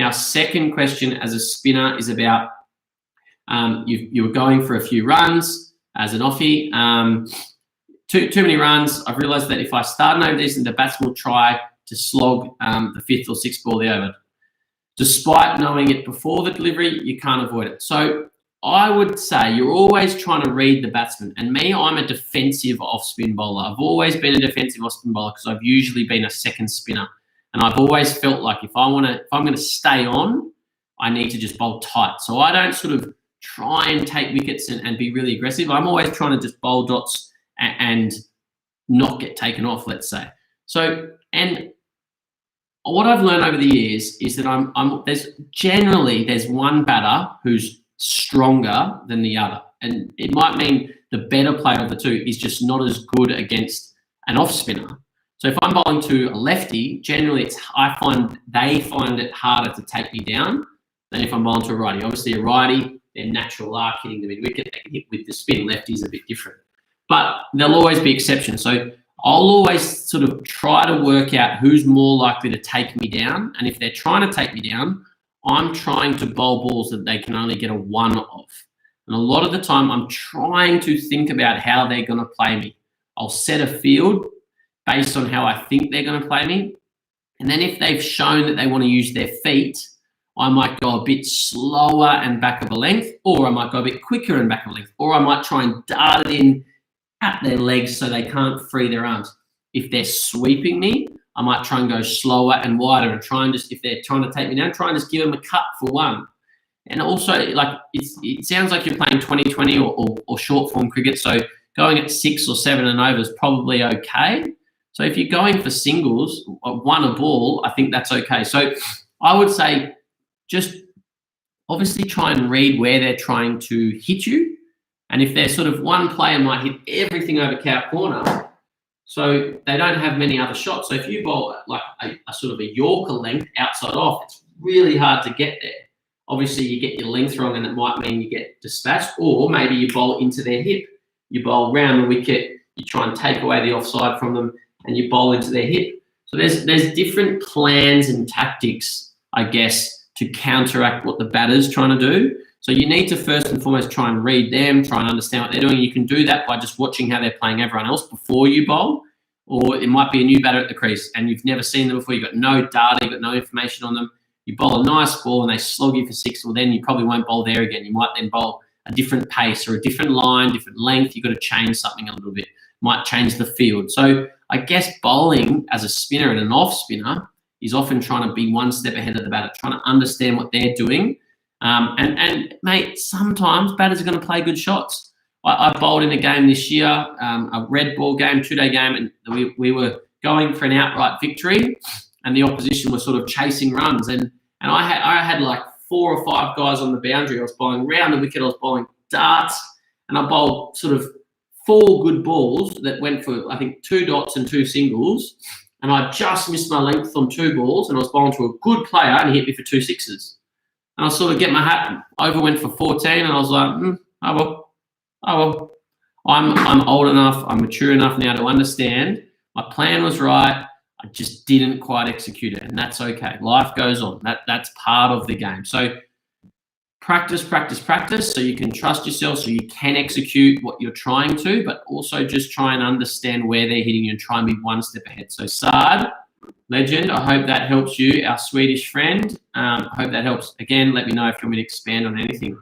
Now, second question as a spinner is about you were going for a few runs as an offie. Too many runs. I've realised that if I start an over this, the batsman will try to slog the fifth or sixth ball of the over. Despite knowing it before the delivery, you can't avoid it. So I would say you're always trying to read the batsman. And me, I'm a defensive off-spin bowler. I've always been a defensive off-spin bowler because I've usually been a second spinner. And I've always felt like if I'm going to stay on, I need to just bowl tight. So I don't sort of try and take wickets and be really aggressive. I'm always trying to just bowl dots and not get taken off, let's say. So, and what I've learned over the years is that there's one batter who's stronger than the other. And it might mean the better player of the two is just not as good against an off spinner. So if I'm bowling to a lefty, generally they find it harder to take me down than if I'm bowling to a righty. Obviously a righty, their natural arc hitting the mid wicket, they can hit with the spin. Lefty is a bit different. But there'll always be exceptions. So I'll always sort of try to work out who's more likely to take me down. And if they're trying to take me down, I'm trying to bowl balls that they can only get a one of. And a lot of the time, I'm trying to think about how they're going to play me. I'll set a field based on how I think they're going to play me. And then if they've shown that they want to use their feet, I might go a bit slower and back of a length, or I might go a bit quicker and back of a length, or I might try and dart it in at their legs so they can't free their arms. If they're sweeping me, I might try and go slower and wider and try and just, if they're trying to take me down, try and just give them a cut for one. And also, like it sounds like you're playing 20-20 or short form cricket, so going at 6 or 7 and over is probably okay. So if you're going for singles, one a ball, I think that's okay. So I would say just obviously try and read where they're trying to hit you. And if they're sort of one player might hit everything over cow corner, so they don't have many other shots. So if you bowl like a sort of a Yorker length outside off, it's really hard to get there. Obviously, you get your length wrong and it might mean you get dispatched, or maybe you bowl into their hip. You bowl round the wicket, you try and take away the offside from them, and you bowl into their hip. So there's different plans and tactics, I guess, to counteract what the batter's trying to do. So you need to first and foremost try and read them, try and understand what they're doing. You can do that by just watching how they're playing everyone else before you bowl. Or it might be a new batter at the crease and you've never seen them before. You've got no data, you've got no information on them. You bowl a nice ball and they slog you for 6. Well, then you probably won't bowl there again. You might then bowl a different pace or a different line, different length. You've got to change something a little bit. Might change the field. So I guess bowling as a spinner and an off spinner is often trying to be one step ahead of the batter, trying to understand what they're doing. And mate, sometimes batters are going to play good shots. I bowled in a game this year, a red ball game, 2-day game, and we were going for an outright victory, and the opposition was sort of chasing runs. And I had like 4 or 5 guys on the boundary. I was bowling round the wicket, I was bowling darts, and I bowled sort of 4 good balls that went for, I think, 2 dots and 2 singles. And I just missed my length on 2 balls, and I was bowling to a good player, and he hit me for 2 sixes. And I sort of get my hat over, went for 14, and I was like, oh well. I'm old enough, I'm mature enough now to understand my plan was right. I just didn't quite execute it, and that's okay. Life goes on. That's part of the game. So practice so you can trust yourself, so you can execute what you're trying to, but also just try and understand where they're hitting you and try and be one step ahead. So Saad, legend, I hope that helps you, our Swedish friend. I hope that helps. Again, let me know if you want me to expand on anything.